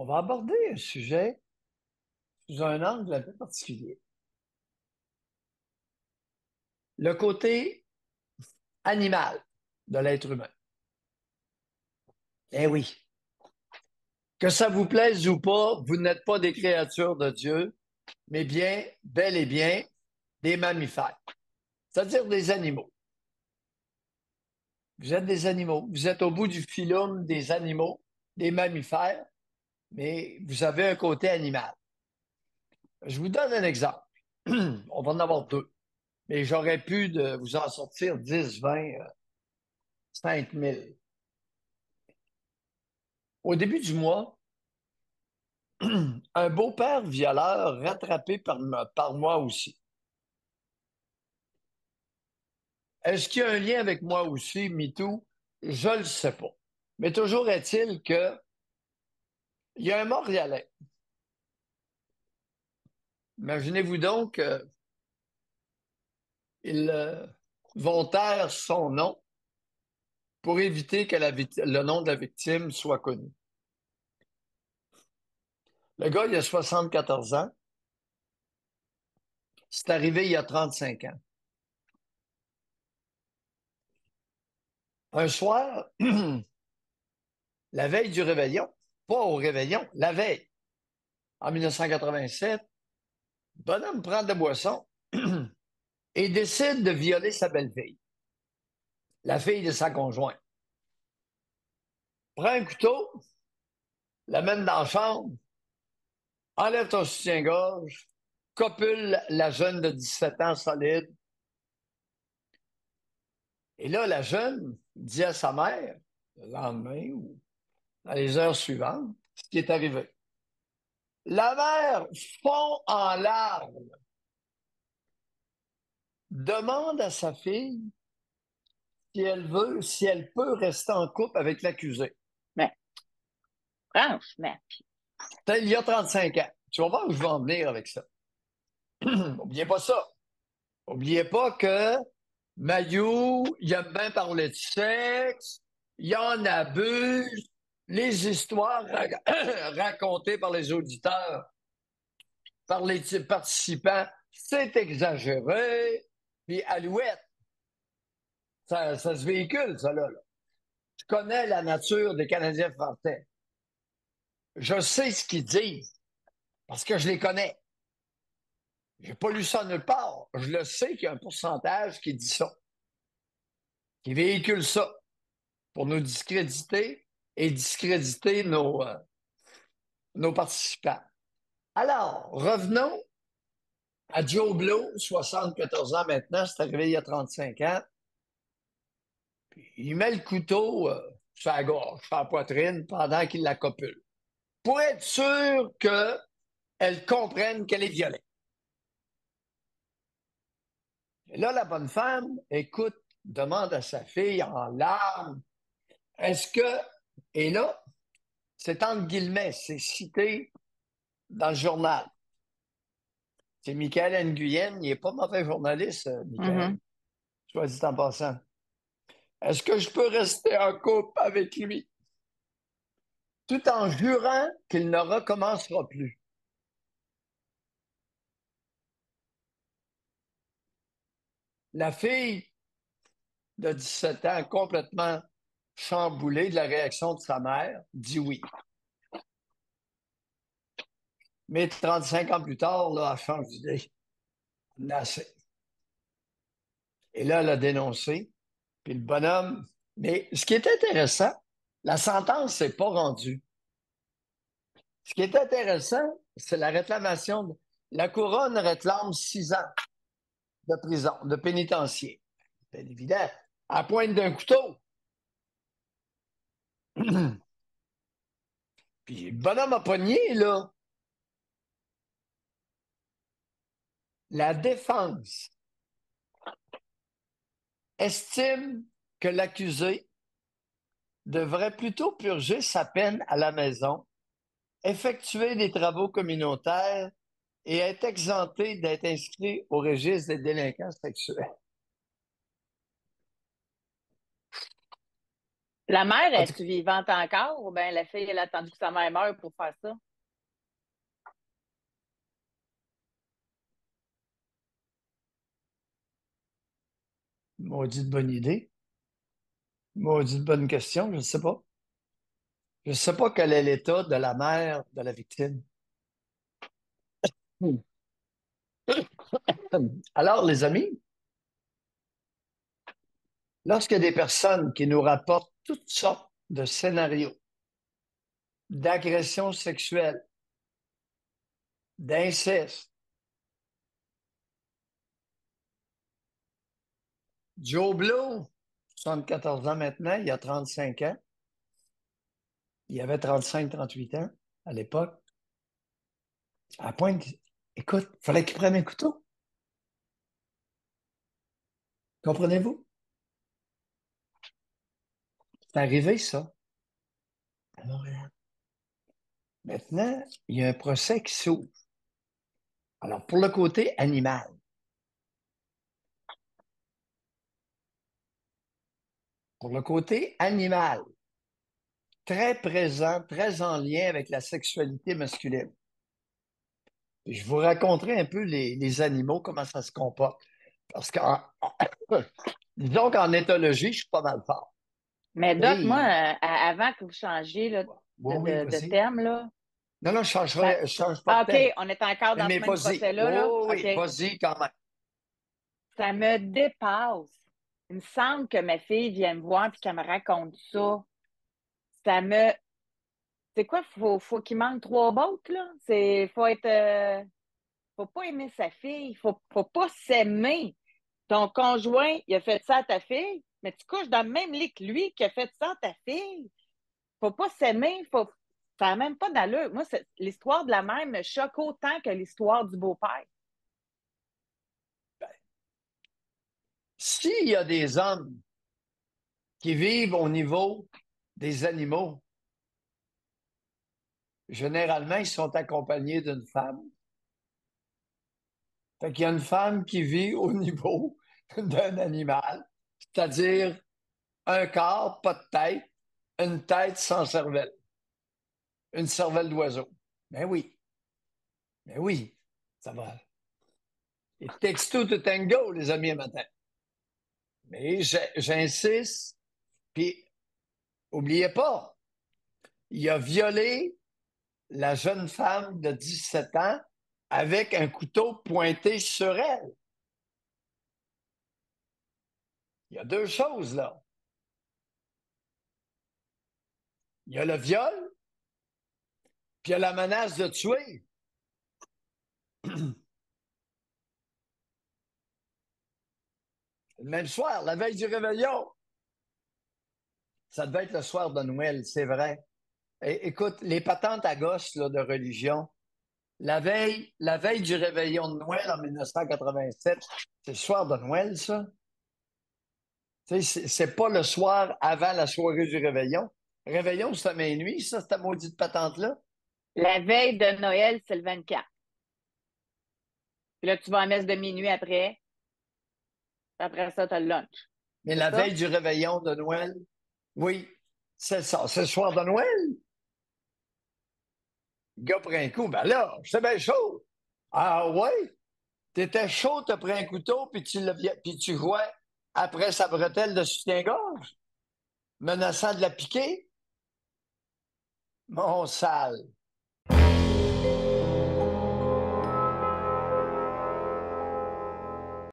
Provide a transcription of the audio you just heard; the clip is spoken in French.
On va aborder un sujet sous un angle un peu particulier. Le côté animal de l'être humain. Eh oui, que ça vous plaise ou pas, vous n'êtes pas des créatures de Dieu, mais bien, bel et bien, des mammifères, c'est-à-dire des animaux. Vous êtes des animaux. Vous êtes au bout du phylum des animaux, des mammifères, mais vous avez un côté animal. Je vous donne un exemple. On va en avoir deux, mais j'aurais pu vous en sortir 10, 20, 5 000. Au début du mois, un beau-père violeur rattrapé par moi aussi. Est-ce qu'il y a un lien avec moi aussi, MeToo? Je ne le sais pas. Mais toujours est-il que il y a un Montréalais. Imaginez-vous donc qu'ils vont taire son nom pour éviter que le nom de la victime soit connu. Le gars, il a 74 ans. C'est arrivé il y a 35 ans. Un soir, la veille du réveillon, pas au réveillon, la veille, en 1987, bonhomme prend de la boisson et décide de violer sa belle-fille, la fille de sa conjointe. Prend un couteau, l'amène dans la chambre, enlève ton soutien-gorge, copule la jeune de 17 ans solide. Et là, la jeune dit à sa mère, le lendemain ou dans les heures suivantes, ce qui est arrivé. La mère fond en larmes, demande à sa fille si elle peut rester en couple avec l'accusé. Mais franchement, C'était il y a 35 ans. Tu vas voir où je vais en venir avec ça. N'oubliez pas ça. N'oubliez pas que Mayou, il aime bien parler de sexe, il en abuse, les histoires racontées par les auditeurs, par les participants, c'est exagéré. Puis Alouette, ça se véhicule, ça là. Je connais la nature des Canadiens français. Je sais ce qu'ils disent parce que je les connais. J'ai pas lu ça nulle part. Je le sais qu'il y a un pourcentage qui dit ça, qui véhicule ça pour nous discréditer et discréditer nos participants. Alors, revenons à Joe Blow, 74 ans maintenant, c'est arrivé il y a 35 ans. Puis, il met le couteau sur la gorge, sur la poitrine, pendant qu'il la copule. Pour être sûr qu'elle comprenne qu'elle est violée. Et là, la bonne femme, écoute, demande à sa fille en larmes, est-ce que, et là, c'est entre guillemets, c'est cité dans le journal. C'est Michael Nguyen, il n'est pas mauvais journaliste, Michael, mhm. soit dit en passant. Est-ce que je peux rester en couple avec lui tout en jurant qu'il ne recommencera plus? La fille de 17 ans, complètement chamboulée de la réaction de sa mère, dit oui. Mais 35 ans plus tard, là, elle change d'idée. Assez. Et là, elle a dénoncé. Puis le bonhomme. Mais ce qui est intéressant, la sentence n'est pas rendue. Ce qui est intéressant, c'est la réclamation. La couronne réclame 6 ans de prison, de pénitencier. Bien évident, à la pointe d'un couteau. Puis le bonhomme a pogné, là. La défense estime que l'accusé devrait plutôt purger sa peine à la maison, effectuer des travaux communautaires et être exempté d'être inscrit au registre des délinquants sexuels. La mère, En tout est-tu vivante encore ou bien la fille, elle a attendu que sa mère meure pour faire ça? maudite bonne idée. Maudite bonne question, je ne sais pas. Je ne sais pas quel est l'état de la mère de la victime. Hmm. Alors, les amis, lorsque des personnes qui nous rapportent toutes sortes de scénarios d'agression sexuelle, d'inceste, Joe Blow, 74 ans maintenant, il y a 35 ans, il avait 35, 38 ans à l'époque, à la pointe, écoute, il fallait qu'il prenne un couteau. Comprenez-vous? C'est arrivé, ça, à Montréal. Maintenant, il y a un procès qui s'ouvre. Alors, pour le côté animal, pour le côté animal, très présent, très en lien avec la sexualité masculine. Et je vous raconterai un peu les animaux, comment ça se comporte. Parce qu'en disons qu'en éthologie, je suis pas mal fort. Mais Doc, moi, Et, avant que vous changiez là, oui, oui, de vas-y. thème, là, Non, non, je change pas Ah, de OK, thème. on est encore dans Mais ce même vas-y. procès-là, là. Oh, OK. oui, vas-y quand même. Ça me dépasse. Il me semble que ma fille vient me voir et qu'elle me raconte ça. Ça me. C'est quoi? Faut qu'il manque trois bottes, là? Faut être. Faut pas aimer sa fille. Faut pas s'aimer. Ton conjoint, il a fait ça à ta fille, mais tu couches dans le même lit que lui qui a fait ça à ta fille. Faut pas s'aimer. Ça n'a même pas d'allure. Moi, l'histoire de la mère me choque autant que l'histoire du beau-père. S'il y a des hommes qui vivent au niveau des animaux, généralement, ils sont accompagnés d'une femme. Fait qu'il y a une femme qui vit au niveau d'un animal, c'est-à-dire un corps, pas de tête, une tête sans cervelle, une cervelle d'oiseau. Mais oui, ça va. Et texto to tango, les amis, matin. Mais j'insiste, puis oubliez pas, il a violé la jeune femme de 17 ans avec un couteau pointé sur elle. Il y a deux choses là. Il y a le viol, puis il y a la menace de tuer. Le même soir, la veille du réveillon. Ça devait être le soir de Noël, c'est vrai. Écoute, les patentes à gosses là, de religion, la veille du réveillon de Noël en 1987, c'est le soir de Noël, ça. C'est pas le soir avant la soirée du réveillon. Réveillon, c'est à minuit, ça, cette maudite patente-là. La veille de Noël, c'est le 24. Puis là, tu vas à messe de minuit après. Puis après ça, tu as le lunch. Mais C'est la ça? veille du réveillon de Noël, oui, c'est ça. C'est le soir de Noël. Le gars prend un coup, ben là, j'étais bien chaud. Ah ouais? T'étais chaud, t'as pris un couteau, puis tu jouais après sa bretelle de soutien-gorge, menaçant de la piquer. Mon sale.